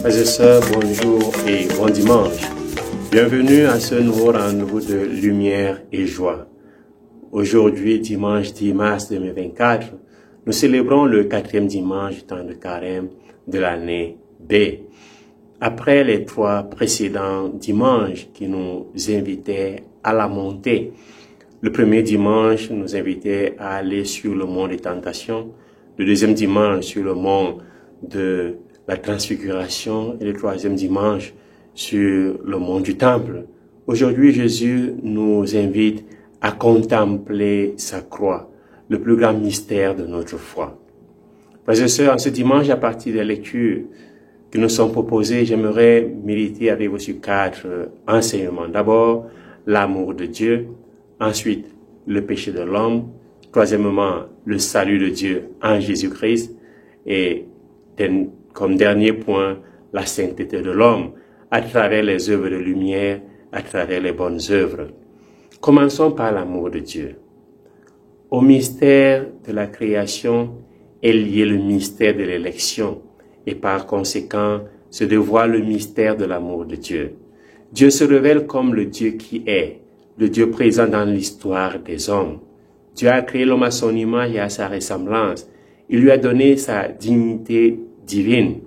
Frères et sœurs, bonjour et bon dimanche. Bienvenue à ce nouveau rendez-vous de lumière et joie. Aujourd'hui, dimanche 10 mars 2024, nous célébrons le 4e dimanche du temps de carême de l'année B. Après les 3 précédents dimanches qui nous invitaient à la montée, le premier dimanche nous invitait à aller sur le mont des tentations, le deuxième dimanche sur le mont de la transfiguration et le troisième dimanche sur le mont du temple. Aujourd'hui, Jésus nous invite à contempler sa croix, le plus grand mystère de notre foi. Frères et sœurs, en ce dimanche, à partir des lectures qui nous sont proposées, j'aimerais méditer avec vous sur 4 enseignements. D'abord, l'amour de Dieu. Ensuite, le péché de l'homme. Troisièmement, le salut de Dieu en Jésus-Christ. Et comme dernier point, la sainteté de l'homme à travers les œuvres de lumière, à travers les bonnes œuvres. Commençons par l'amour de Dieu. Au mystère de la création est lié le mystère de l'élection et par conséquent se dévoile le mystère de l'amour de Dieu. Dieu se révèle comme le Dieu qui est, le Dieu présent dans l'histoire des hommes. Dieu a créé l'homme à son image et à sa ressemblance. Il lui a donné sa dignité divine.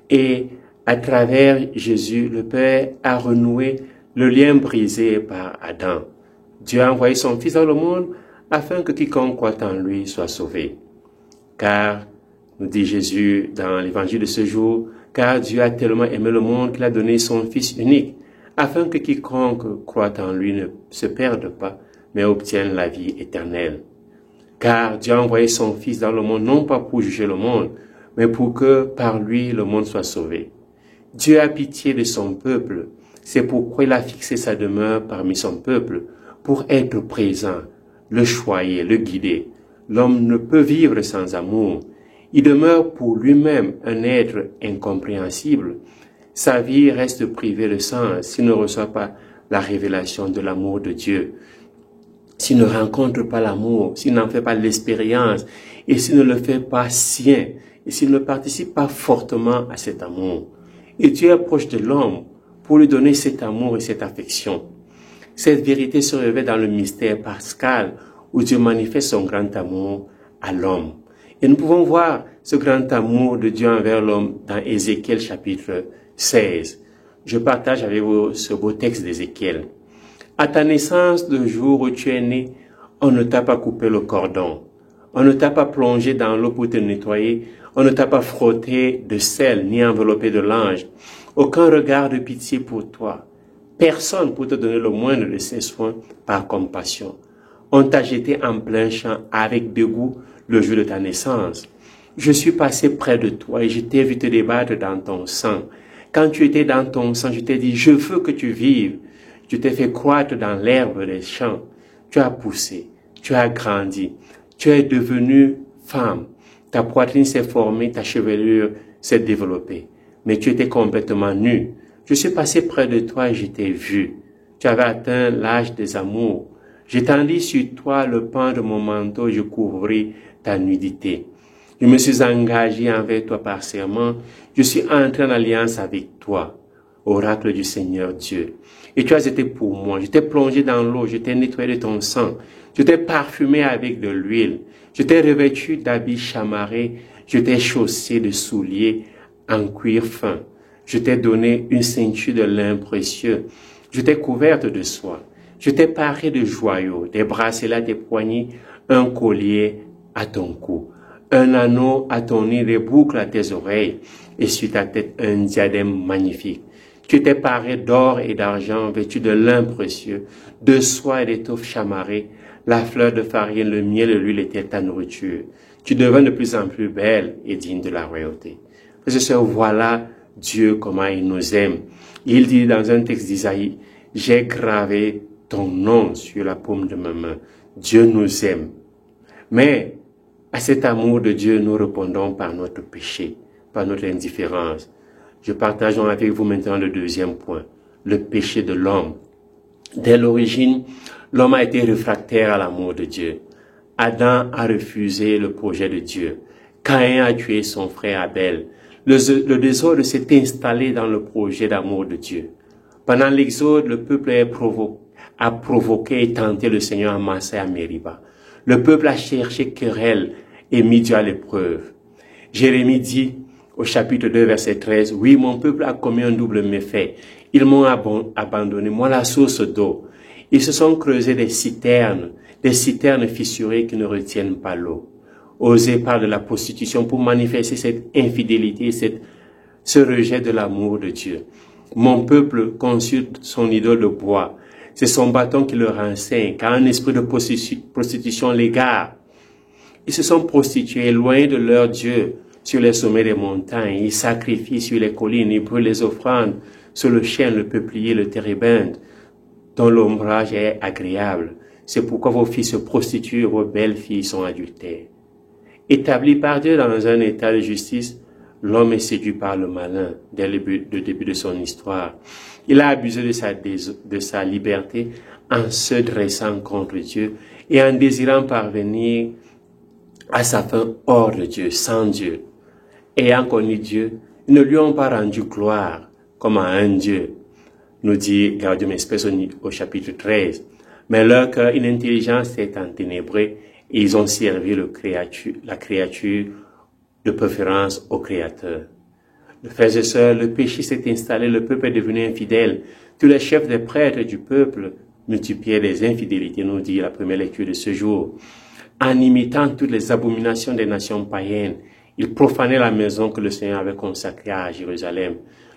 Et à travers Jésus, le Père a renoué le lien brisé par Adam. Dieu a envoyé son Fils dans le monde afin que quiconque croit en lui soit sauvé. Car, nous dit Jésus dans l'évangile de ce jour, car Dieu a tellement aimé le monde qu'il a donné son Fils unique, afin que quiconque croit en lui ne se perde pas, mais obtienne la vie éternelle. Car Dieu a envoyé son Fils dans le monde, non pas pour juger le monde, mais pour que par lui le monde soit sauvé. Dieu a pitié de son peuple, c'est pourquoi il a fixé sa demeure parmi son peuple, pour être présent, le choyer, le guider. L'homme ne peut vivre sans amour. Il demeure pour lui-même un être incompréhensible. Sa vie reste privée de sens s'il ne reçoit pas la révélation de l'amour de Dieu. S'il ne rencontre pas l'amour, s'il n'en fait pas l'expérience, et s'il ne le fait pas sien, et s'il ne participe pas fortement à cet amour. Et Dieu approche de l'homme pour lui donner cet amour et cette affection. Cette vérité se révèle dans le mystère pascal où Dieu manifeste son grand amour à l'homme. Et nous pouvons voir ce grand amour de Dieu envers l'homme dans Ézéchiel chapitre 16. Je partage avec vous ce beau texte d'Ézéchiel. À ta naissance, le jour où tu es né, on ne t'a pas coupé le cordon. On ne t'a pas plongé dans l'eau pour te nettoyer. On ne t'a pas frotté de sel ni enveloppé de linge. Aucun regard de pitié pour toi. Personne pour te donner le moindre de ses soins par compassion. On t'a jeté en plein champ avec dégoût le jour de ta naissance. Je suis passé près de toi et je t'ai vu te débattre dans ton sang. Quand tu étais dans ton sang, je t'ai dit, je veux que tu vives. Je t'ai fait croître dans l'herbe des champs. Tu as poussé, tu as grandi, tu es devenue femme. Ta poitrine s'est formée, ta chevelure s'est développée. Mais tu étais complètement nue. Je suis passé près de toi et je t'ai vu. Tu avais atteint l'âge des amours. J'étendis sur toi le pan de mon manteau et je couvris ta nudité. Je me suis engagé envers toi par serment. Je suis entré en alliance avec toi, oracle du Seigneur Dieu. Et tu as été pour moi. Je t'ai plongé dans l'eau, je t'ai nettoyé de ton sang. Je t'ai parfumé avec de l'huile. Je t'ai revêtu d'habits chamarrés. Je t'ai chaussé de souliers en cuir fin. Je t'ai donné une ceinture de lin précieux. Je t'ai couverte de soie. Je t'ai paré de joyaux, des bracelets à tes poignets, un collier à ton cou, un anneau à ton nez, des boucles à tes oreilles, et sur ta tête un diadème magnifique. Tu t'es paré d'or et d'argent, vêtu de lin précieux, de soie et d'étoffe chamarrée. La fleur de farine, le miel et l'huile étaient ta nourriture. Tu devins de plus en plus belle et digne de la royauté. Frères et sœurs, voilà Dieu comment il nous aime. Il dit dans un texte d'Isaïe, j'ai gravé ton nom sur la paume de ma main. Dieu nous aime. Mais à cet amour de Dieu, nous répondons par notre péché, par notre indifférence. Je partage avec vous maintenant le deuxième point, le péché de l'homme. Dès l'origine, l'homme a été réfractaire à l'amour de Dieu. Adam a refusé le projet de Dieu. Caïn a tué son frère Abel. Le désordre s'est installé dans le projet d'amour de Dieu. Pendant l'exode, le peuple a provoqué et tenté le Seigneur à Massa et à Mériba. Le peuple a cherché querelle et mis Dieu à l'épreuve. Jérémie dit au chapitre 2, verset 13, « Oui, mon peuple a commis un double méfait. Ils m'ont abandonné, moi la source d'eau. Ils se sont creusés des citernes fissurées qui ne retiennent pas l'eau. » Osée parle de la prostitution pour manifester cette infidélité, ce rejet de l'amour de Dieu. Mon peuple consulte son idole de bois. C'est son bâton qui le renseigne, car un esprit de prostitution l'égare. Ils se sont prostitués loin de leur Dieu sur les sommets des montagnes. Ils sacrifient sur les collines, ils brûlent les offrandes sur le chêne, le peuplier, le térébinthe, dont l'ombrage est agréable. C'est pourquoi vos filles se prostituent, vos belles filles sont adultères. Établi par Dieu dans un état de justice, l'homme est séduit par le malin dès le début de son histoire. Il a abusé de sa liberté en se dressant contre Dieu et en désirant parvenir à sa fin hors de Dieu, sans Dieu. Ayant connu Dieu, ils ne lui ont pas rendu gloire comme à un Dieu, nous dit Gaudium et Spes au chapitre 13. Mais leur cœur inintelligent s'est enténébré et ils ont servi la créature de préférence au Créateur. Le frères et sœurs, le péché s'est installé, le peuple est devenu infidèle. Tous les chefs des prêtres du peuple multipliaient les infidélités, nous dit la première lecture de ce jour. En imitant toutes les abominations des nations païennes, ils profanaient la maison que le Seigneur avait consacrée à Jérusalem.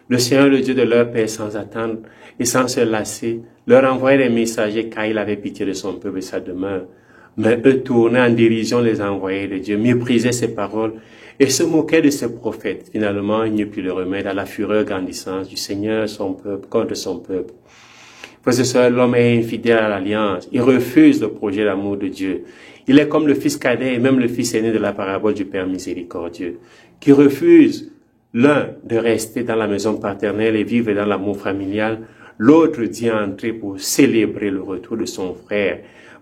Le Seigneur, le Dieu de leur père, sans attendre et sans se lasser, leur envoyait des messagers car il avait pitié de son peuple et sa demeure. Mais eux tournaient en dérision les envoyés de Dieu, méprisaient ses paroles et se moquaient de ses prophètes. Finalement, il n'y eut plus de remède à la fureur grandissante du Seigneur, son peuple, contre son peuple. Frères et sœurs, l'homme est infidèle à l'alliance. Il refuse le projet d'amour de Dieu. Il est comme le fils cadet et même le fils aîné de la parabole du Père miséricordieux, qui refuse l'un de rester dans la maison paternelle et vivre dans l'amour familial, l'autre d'y entrer pour célébrer le retour de son frère,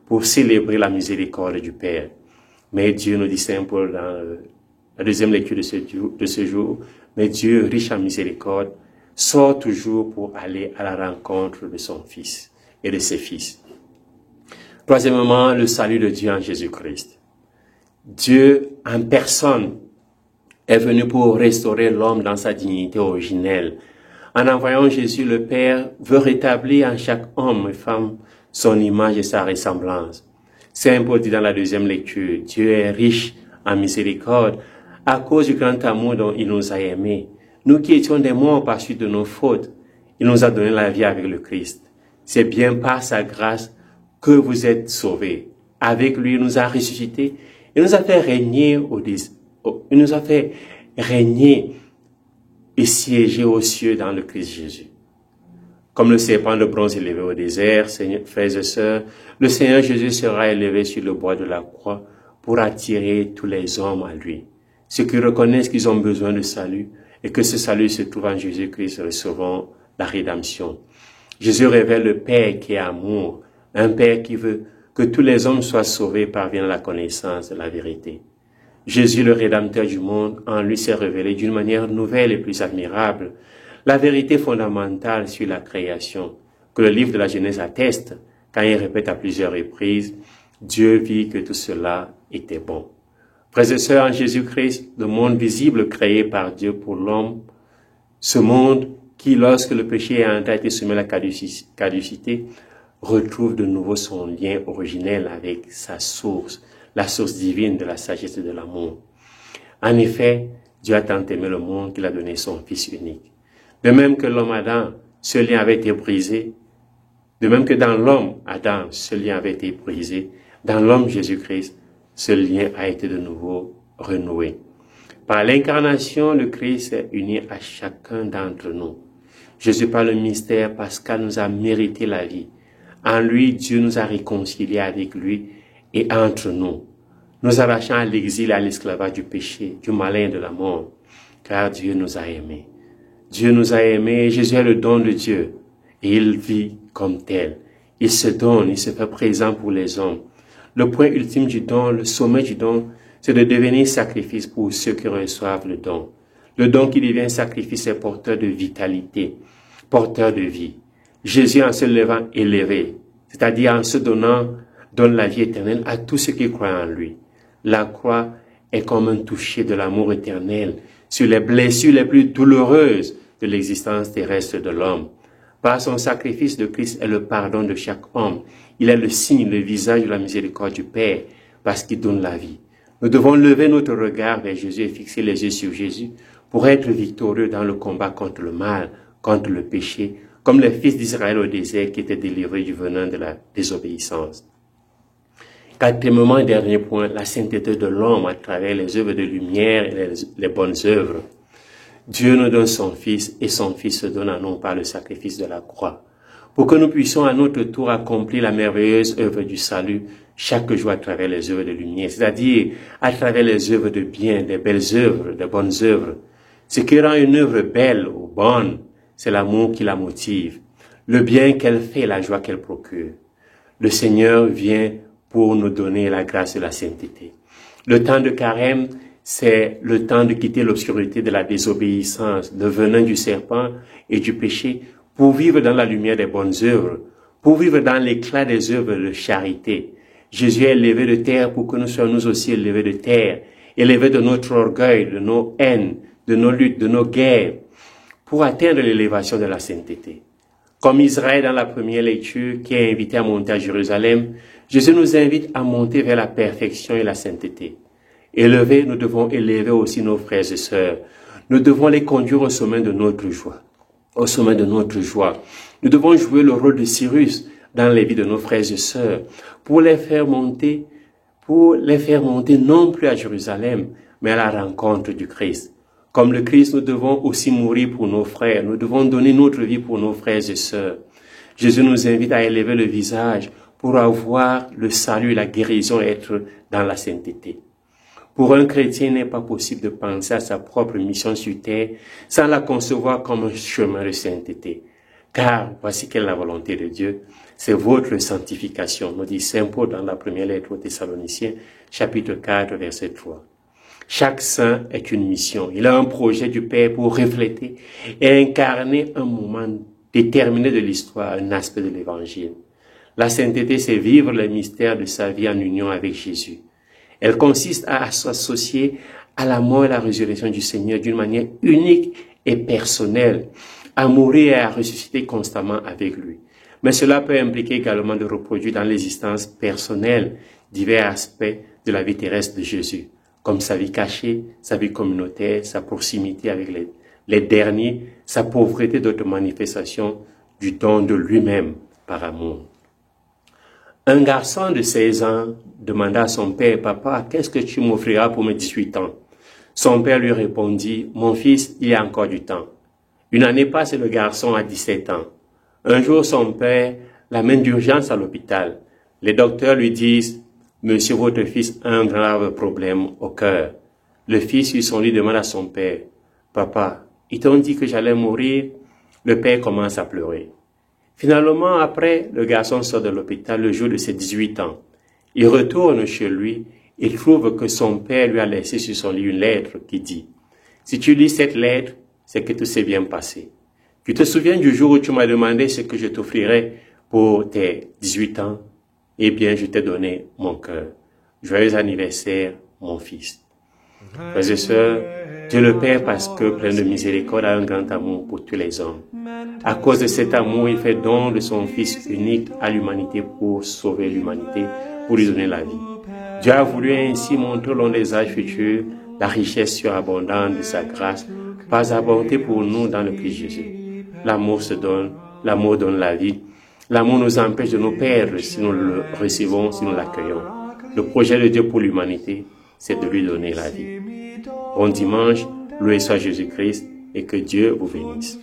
pour célébrer la miséricorde du Père. Mais Dieu, nous dit Saint Paul dans la deuxième lecture de ce jour, mais Dieu, riche en miséricorde, sort toujours pour aller à la rencontre de son Fils et de ses fils. Troisièmement, le salut de Dieu en Jésus-Christ. Dieu en personne est venu pour restaurer l'homme dans sa dignité originelle. En envoyant Jésus, le Père veut rétablir en chaque homme et femme son image et sa ressemblance. Saint Paul dit dans la deuxième lecture, Dieu est riche en miséricorde à cause du grand amour dont il nous a aimés. Nous qui étions des morts par suite de nos fautes, il nous a donné la vie avec le Christ. C'est bien par sa grâce que vous êtes sauvés. Avec lui, il nous a ressuscités et nous a fait régner il nous a fait régner et siéger aux cieux dans le Christ Jésus. Comme le serpent de bronze élevé au désert, frères et sœurs, le Seigneur Jésus sera élevé sur le bois de la croix pour attirer tous les hommes à lui. Ceux qui reconnaissent qu'ils ont besoin de salut et que ce salut se trouve en Jésus-Christ recevront la rédemption. Jésus révèle le Père qui est amour, un Père qui veut que tous les hommes soient sauvés et parviennent à la connaissance de la vérité. Jésus, le Rédempteur du monde, en lui s'est révélé d'une manière nouvelle et plus admirable la vérité fondamentale sur la création, que le livre de la Genèse atteste, quand il répète à plusieurs reprises, Dieu vit que tout cela était bon. Frères et sœurs, en Jésus-Christ, le monde visible créé par Dieu pour l'homme, ce monde qui, lorsque le péché a été soumis à la caducité, retrouve de nouveau son lien originel avec sa source, la source divine de la sagesse et de l'amour. En effet, Dieu a tant aimé le monde qu'il a donné son Fils unique. De même que l'homme Adam, ce lien avait été brisé. De même que dans l'homme Adam, ce lien avait été brisé. Dans l'homme Jésus-Christ, ce lien a été de nouveau renoué. Par l'incarnation, le Christ est uni à chacun d'entre nous. Jésus, par le mystère pascal, nous a mérité la vie. En lui, Dieu nous a réconciliés avec lui et entre nous, nous arrachant à l'exil et à l'esclavage du péché, du malin et de la mort, car Dieu nous a aimés. Dieu nous a aimés et Jésus est le don de Dieu et il vit comme tel. Il se donne, il se fait présent pour les hommes. Le point ultime du don, le sommet du don, c'est de devenir sacrifice pour ceux qui reçoivent le don. Le don qui devient sacrifice est porteur de vitalité, porteur de vie. Jésus, en se levant, élevé, c'est-à-dire en se donnant, donne la vie éternelle à tous ceux qui croient en lui. La croix est comme un toucher de l'amour éternel sur les blessures les plus douloureuses de l'existence terrestre de l'homme. Par son sacrifice, de Christ est le pardon de chaque homme. Il est le signe, le visage de la miséricorde du Père, parce qu'il donne la vie. Nous devons lever notre regard vers Jésus et fixer les yeux sur Jésus pour être victorieux dans le combat contre le mal, contre le péché, comme les fils d'Israël au désert qui étaient délivrés du venin de la désobéissance. Quatrièmement et dernier point, la sainteté de l'homme à travers les œuvres de lumière et les bonnes œuvres. Dieu nous donne son Fils et son Fils se donne à nous par le sacrifice de la croix, pour que nous puissions à notre tour accomplir la merveilleuse œuvre du salut chaque jour à travers les œuvres de lumière, c'est-à-dire à travers les œuvres de bien, des belles œuvres, des bonnes œuvres. Ce qui rend une œuvre belle ou bonne, c'est l'amour qui la motive, le bien qu'elle fait, la joie qu'elle procure. Le Seigneur vient pour nous donner la grâce de la sainteté. Le temps de carême, c'est le temps de quitter l'obscurité de la désobéissance, le venin du serpent et du péché, pour vivre dans la lumière des bonnes œuvres, pour vivre dans l'éclat des œuvres de charité. Jésus est élevé de terre pour que nous soyons nous aussi élevés de terre, élevés de notre orgueil, de nos haines, de nos luttes, de nos guerres, pour atteindre l'élévation de la sainteté. Comme Israël dans la première lecture qui est invité à monter à Jérusalem, Jésus nous invite à monter vers la perfection et la sainteté. Élever, nous devons élever aussi nos frères et sœurs. Nous devons les conduire au sommet de notre joie. Au sommet de notre joie. Nous devons jouer le rôle de Cyrus dans les vies de nos frères et sœurs pour les faire monter non plus à Jérusalem, mais à la rencontre du Christ. Comme le Christ, nous devons aussi mourir pour nos frères. Nous devons donner notre vie pour nos frères et sœurs. Jésus nous invite à élever le visage pour avoir le salut, la guérison et être dans la sainteté. Pour un chrétien, il n'est pas possible de penser à sa propre mission sur terre sans la concevoir comme un chemin de sainteté. Car voici quelle est la volonté de Dieu. C'est votre sanctification, nous dit Saint Paul dans la première lettre aux Thessaloniciens, chapitre 4, verset 3. Chaque saint est une mission. Il a un projet du Père pour refléter et incarner un moment déterminé de l'histoire, un aspect de l'Évangile. La sainteté, c'est vivre les mystères de sa vie en union avec Jésus. Elle consiste à s'associer à la mort et la résurrection du Seigneur d'une manière unique et personnelle, à mourir et à ressusciter constamment avec lui. Mais cela peut impliquer également de reproduire dans l'existence personnelle divers aspects de la vie terrestre de Jésus, comme sa vie cachée, sa vie communautaire, sa proximité avec les derniers, sa pauvreté d'autres manifestations du don de lui-même par amour. Un garçon de 16 ans demanda à son père, « Papa, qu'est-ce que tu m'offriras pour mes 18 ans ?» Son père lui répondit, « Mon fils, il y a encore du temps. » Une année passe et le garçon a 17 ans. Un jour, son père l'amène d'urgence à l'hôpital. Les docteurs lui disent, « Monsieur, votre fils a un grave problème au cœur. » Le fils, sur son lit, demande à son père, « Papa, ils t'ont dit que j'allais mourir ?» Le père commence à pleurer. Finalement, après, le garçon sort de l'hôpital le jour de ses 18 ans. Il retourne chez lui. Il trouve que son père lui a laissé sur son lit une lettre qui dit, « Si tu lis cette lettre, c'est que tout s'est bien passé. Tu te souviens du jour où tu m'as demandé ce que je t'offrirais pour tes 18 ans? Eh bien, je t'ai donné mon cœur. Joyeux anniversaire, mon fils. » Frères et sœurs, Dieu le Père, parce que plein de miséricorde, a un grand amour pour tous les hommes. À cause de cet amour, il fait don de son Fils unique à l'humanité pour sauver l'humanité, pour lui donner la vie. Dieu a voulu ainsi montrer au long des âges futurs la richesse surabondante de sa grâce, par sa bonté pour nous dans le Christ Jésus. L'amour se donne, l'amour donne la vie. L'amour nous empêche de nous perdre si nous le recevons, si nous l'accueillons. Le projet de Dieu pour l'humanité, c'est de lui donner la vie. Bon dimanche, loué soit Jésus-Christ et que Dieu vous bénisse.